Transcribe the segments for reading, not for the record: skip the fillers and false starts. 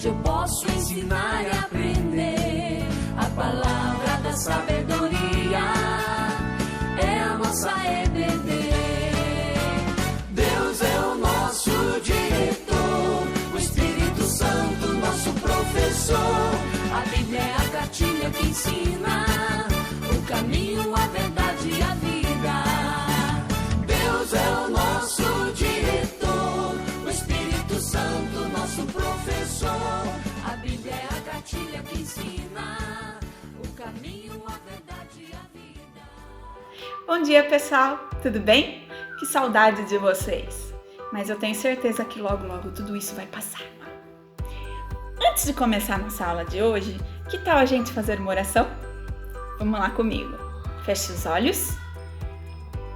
instante eu posso ensinar e aprender. A palavra da sabedoria é a nossa EBD. Deus é o nosso diretor, o Espírito Santo nosso professor. A Bíblia é a cartilha que ensina o caminho, a verdade e a vida. Deus é o nosso diretor, o Espírito Santo nosso professor. A Bíblia é a cartilha que ensina o caminho, a verdade e a vida. Bom dia, pessoal! Tudo bem? Que saudade de vocês! Mas eu tenho certeza que logo, logo tudo isso vai passar. Antes de começar a nossa aula de hoje, que tal a gente fazer uma oração? Vamos lá comigo. Feche os olhos,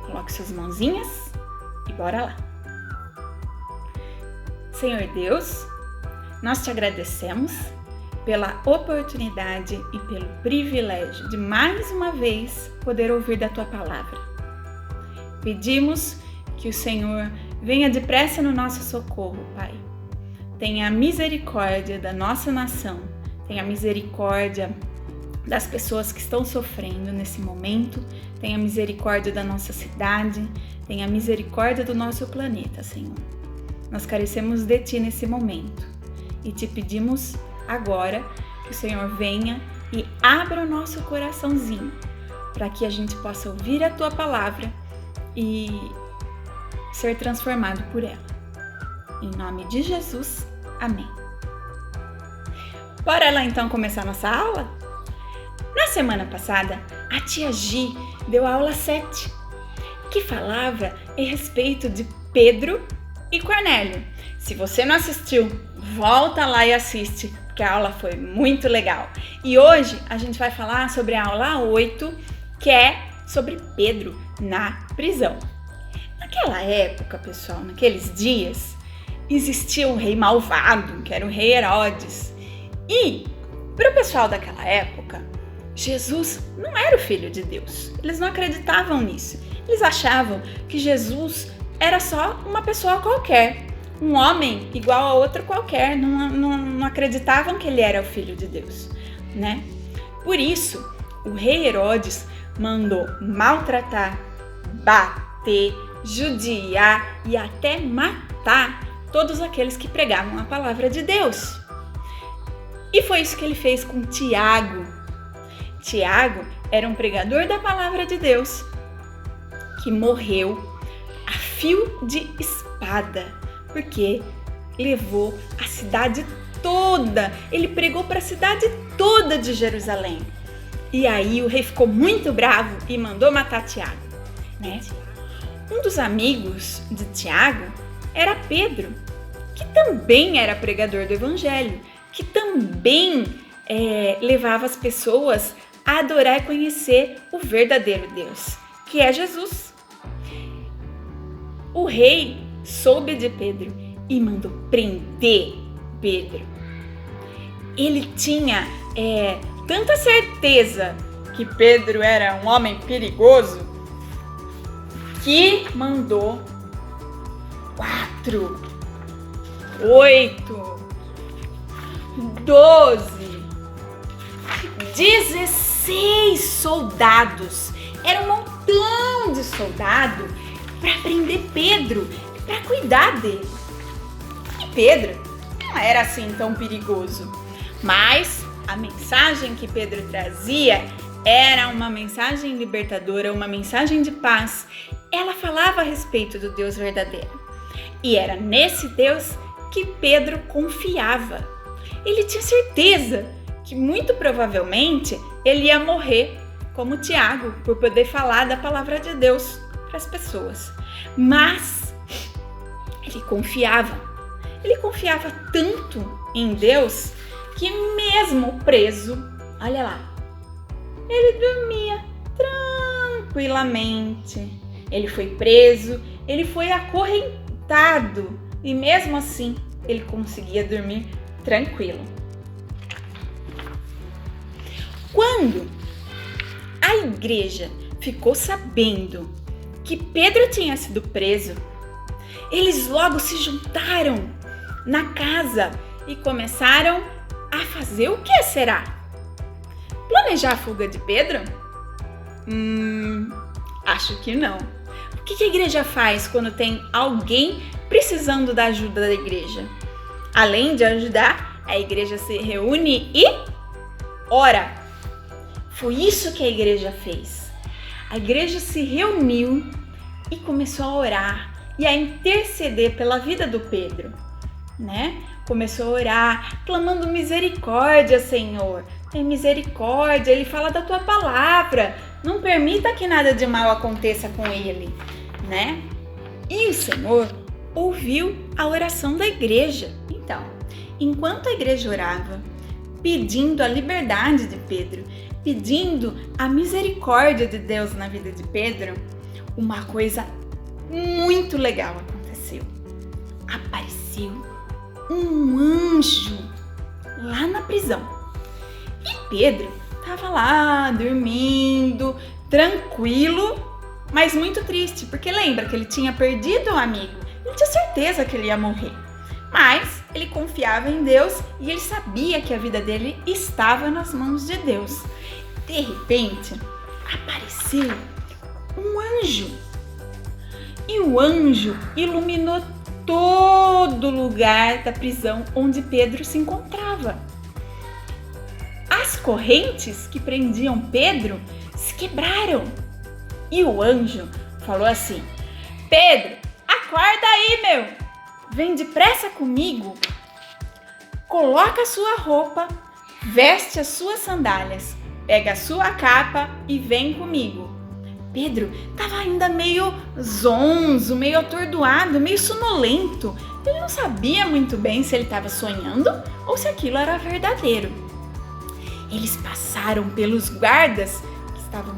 coloque suas mãozinhas e bora lá. Senhor Deus, nós te agradecemos pela oportunidade e pelo privilégio de mais uma vez poder ouvir da tua palavra. Pedimos que o Senhor venha depressa no nosso socorro, Pai. Tenha misericórdia da nossa nação, tenha misericórdia das pessoas que estão sofrendo nesse momento, tenha misericórdia da nossa cidade, tenha misericórdia do nosso planeta, Senhor. Nós carecemos de Ti nesse momento e te pedimos agora que o Senhor venha e abra o nosso coraçãozinho para que a gente possa ouvir a Tua palavra e ser transformado por ela. Em nome de Jesus, amém. Bora lá então começar nossa aula? Na semana passada, a tia Gi deu a aula 7, que falava a respeito de Pedro e Cornélio. Se você não assistiu, volta lá e assiste, porque a aula foi muito legal. E hoje a gente vai falar sobre a aula 8, que é sobre Pedro na prisão. Naquela época, pessoal, naqueles dias, existia um rei malvado, que era o rei Herodes. E, para o pessoal daquela época, Jesus não era o Filho de Deus. Eles não acreditavam nisso. Eles achavam que Jesus era só uma pessoa qualquer, um homem igual a outro qualquer. Não acreditavam que ele era o Filho de Deus, né? Por isso, o rei Herodes mandou maltratar, bater, judiar e até matar todos aqueles que pregavam a palavra de Deus. E foi isso que ele fez com Tiago. Tiago era um pregador da palavra de Deus que morreu a fio de espada, porque levou a cidade toda, ele pregou para a cidade toda de Jerusalém. E aí o rei ficou muito bravo e mandou matar Tiago, né? Um dos amigos de Tiago era Pedro, que também era pregador do evangelho, que também levava as pessoas a adorar e conhecer o verdadeiro Deus, que é Jesus. O rei soube de Pedro e mandou prender Pedro. Ele tinha tanta certeza que Pedro era um homem perigoso que mandou 4, 8, 12, 16 soldados. Era um montão de soldado para prender Pedro, para cuidar dele. E Pedro não era assim tão perigoso, mas a mensagem que Pedro trazia era uma mensagem libertadora, uma mensagem de paz. Ela falava a respeito do Deus verdadeiro. E era nesse Deus que Pedro confiava. Ele tinha certeza que muito provavelmente ele ia morrer como Tiago, por poder falar da palavra de Deus para as pessoas. Mas ele confiava tanto em Deus que mesmo preso, olha lá, ele dormia tranquilamente. Ele foi preso, ele foi acorrentado e mesmo assim ele conseguia dormir tranquilo. Quando a igreja ficou sabendo que Pedro tinha sido preso, eles logo se juntaram na casa e começaram a fazer o que será? Planejar a fuga de Pedro? Acho que não. O que a igreja faz quando tem alguém precisando da ajuda da igreja? Além de ajudar, a igreja se reúne e ora. Foi isso que a igreja fez. A igreja se reuniu e começou a orar e a interceder pela vida do Pedro, né? Começou a orar, clamando misericórdia, Senhor. Tem misericórdia, Ele fala da Tua palavra. Não permita que nada de mal aconteça com ele, né? E o Senhor ouviu a oração da igreja. Então, enquanto a igreja orava, pedindo a liberdade de Pedro, pedindo a misericórdia de Deus na vida de Pedro, uma coisa muito legal aconteceu. Apareceu um anjo lá na prisão. E Pedro estava lá dormindo, tranquilo, mas muito triste, porque lembra que ele tinha perdido um amigo. Ele tinha certeza que ele ia morrer. Mas ele confiava em Deus e ele sabia que a vida dele estava nas mãos de Deus. De repente, apareceu um anjo. E o anjo iluminou todo o lugar da prisão onde Pedro se encontrava. As correntes que prendiam Pedro se quebraram. E o anjo falou assim: Pedro, acorda aí, meu! Vem depressa comigo, coloca a sua roupa, veste as suas sandálias, pega a sua capa e vem comigo. Pedro estava ainda meio zonzo, meio atordoado, meio sonolento. Ele não sabia muito bem se ele estava sonhando ou se aquilo era verdadeiro. Eles passaram pelos guardas que estavam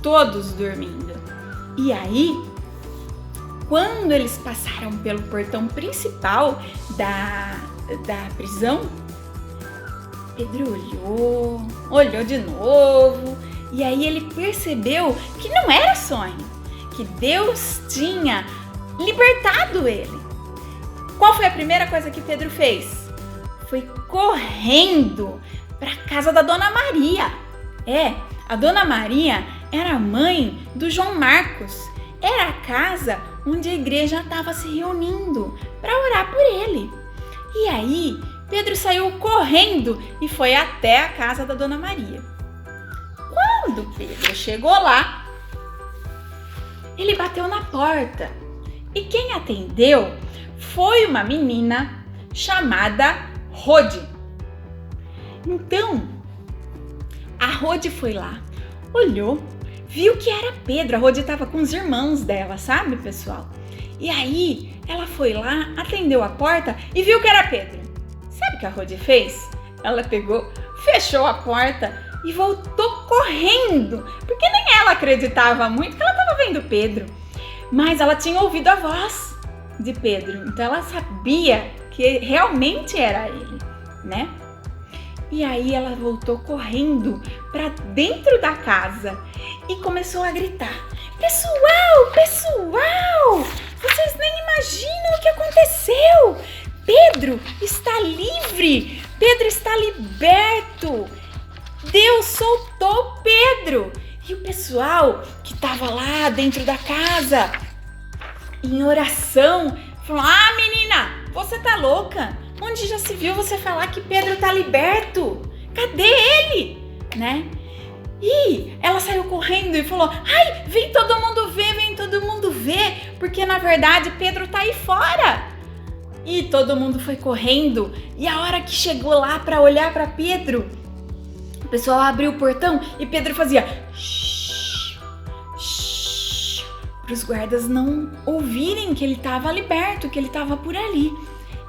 todos dormindo. E aí, quando eles passaram pelo portão principal da prisão, Pedro olhou de novo, e aí ele percebeu que não era sonho, que Deus tinha libertado ele. Qual foi a primeira coisa que Pedro fez? Foi correndo para a casa da Dona Maria. A Dona Maria era a mãe do João Marcos. Era a casa onde a igreja estava se reunindo para orar por ele. E aí, Pedro saiu correndo e foi até a casa da Dona Maria. Quando Pedro chegou lá, ele bateu na porta. E quem atendeu foi uma menina chamada Rode. Então, a Rode foi lá, olhou, viu que era Pedro. A Rode estava com os irmãos dela, sabe, pessoal? E aí, ela foi lá, atendeu a porta e viu que era Pedro. Sabe o que a Rode fez? Ela pegou, fechou a porta e voltou correndo, porque nem ela acreditava muito que ela estava vendo Pedro. Mas ela tinha ouvido a voz de Pedro, então ela sabia que realmente era ele, né? E aí ela voltou correndo para dentro da casa e começou a gritar: Pessoal, vocês nem imaginam o que aconteceu! Pedro está livre! Pedro está liberto! Deus soltou Pedro! E o pessoal que estava lá dentro da casa, em oração, falou: Ah, menina, você tá louca? Onde já se viu você falar que Pedro tá liberto? Cadê ele? Né? E ela saiu correndo e falou: Ai, vem todo mundo ver, porque na verdade Pedro tá aí fora. E todo mundo foi correndo, e a hora que chegou lá para olhar para Pedro, o pessoal abriu o portão e Pedro fazia shh, shh, para os guardas não ouvirem que ele estava liberto, que ele estava por ali.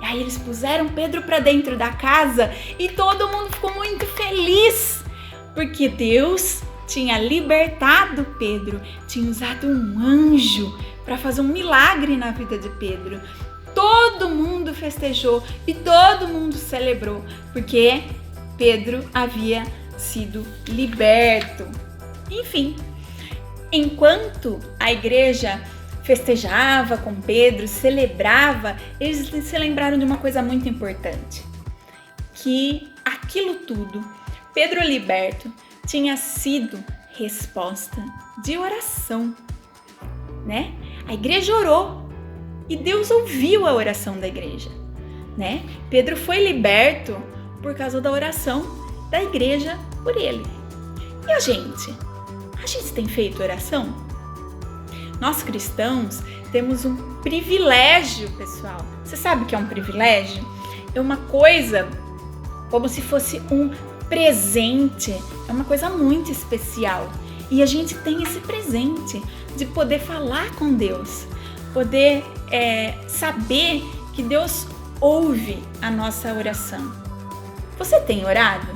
E aí eles puseram Pedro para dentro da casa e todo mundo ficou muito feliz, porque Deus tinha libertado Pedro, tinha usado um anjo para fazer um milagre na vida de Pedro. Todo mundo festejou e todo mundo celebrou, porque Pedro havia sido liberto. Enfim, enquanto a igreja festejava com Pedro, celebrava, eles se lembraram de uma coisa muito importante. que aquilo tudo, Pedro liberto, tinha sido resposta de oração, né? A igreja orou e Deus ouviu a oração da igreja, né? Pedro foi liberto por causa da oração da igreja por ele. E a gente tem feito oração? Nós cristãos temos um privilégio, pessoal. Você sabe o que é um privilégio? É uma coisa como se fosse um presente, é uma coisa muito especial. E a gente tem esse presente de poder falar com Deus, poder saber que Deus ouve a nossa oração. Você tem orado?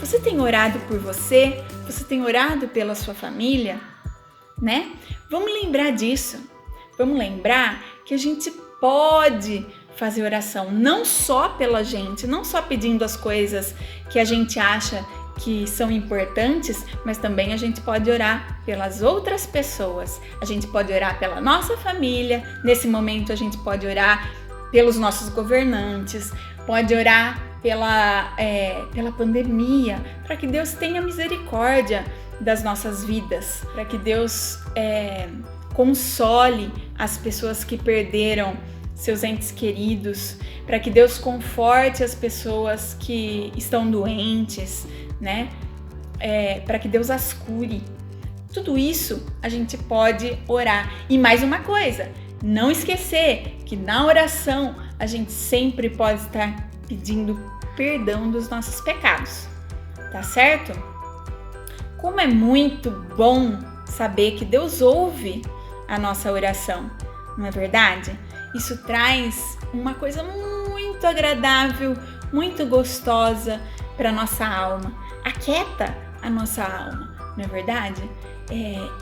Você tem orado por você? Você tem orado pela sua família? Né? Vamos lembrar disso. Vamos lembrar que a gente pode fazer oração não só pela gente, não só pedindo as coisas que a gente acha que são importantes, mas também a gente pode orar pelas outras pessoas. A gente pode orar pela nossa família. Nesse momento a gente pode orar pelos nossos governantes, pode orar pela pandemia, para que Deus tenha misericórdia das nossas vidas, para que Deus console as pessoas que perderam seus entes queridos, para que Deus conforte as pessoas que estão doentes, né? Para que Deus as cure. Tudo isso a gente pode orar. E mais uma coisa, não esquecer que na oração a gente sempre pode estar pedindo perdão dos nossos pecados, tá certo? Como é muito bom saber que Deus ouve a nossa oração, não é verdade? Isso traz uma coisa muito agradável, muito gostosa para nossa alma, aquieta a nossa alma, não é verdade?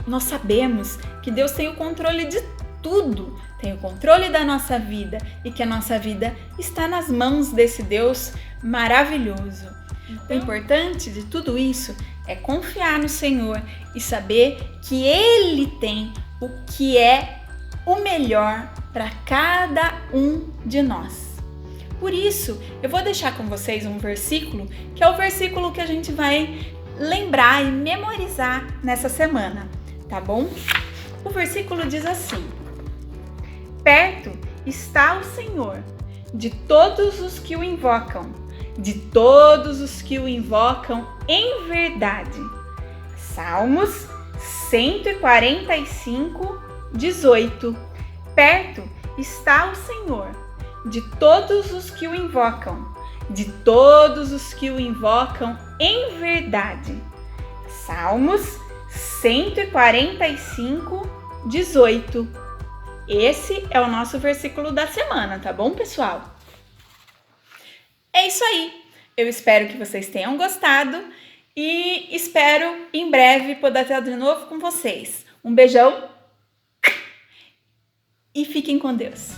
Nós sabemos que Deus tem o controle de tudo, tem o controle da nossa vida e que a nossa vida está nas mãos desse Deus maravilhoso. O importante de tudo isso é confiar no Senhor e saber que Ele tem o que é o melhor para cada um de nós. Por isso, eu vou deixar com vocês um versículo, que é o versículo que a gente vai lembrar e memorizar nessa semana, tá bom? O versículo diz assim: perto está o Senhor de todos os que o invocam, de todos os que o invocam em verdade. Salmos 145, 18. Perto está o Senhor de todos os que o invocam, de todos os que o invocam em verdade. Salmos 145, 18. Esse é o nosso versículo da semana, tá bom, pessoal? É isso aí. Eu espero que vocês tenham gostado e espero em breve poder estar de novo com vocês. Um beijão e fiquem com Deus.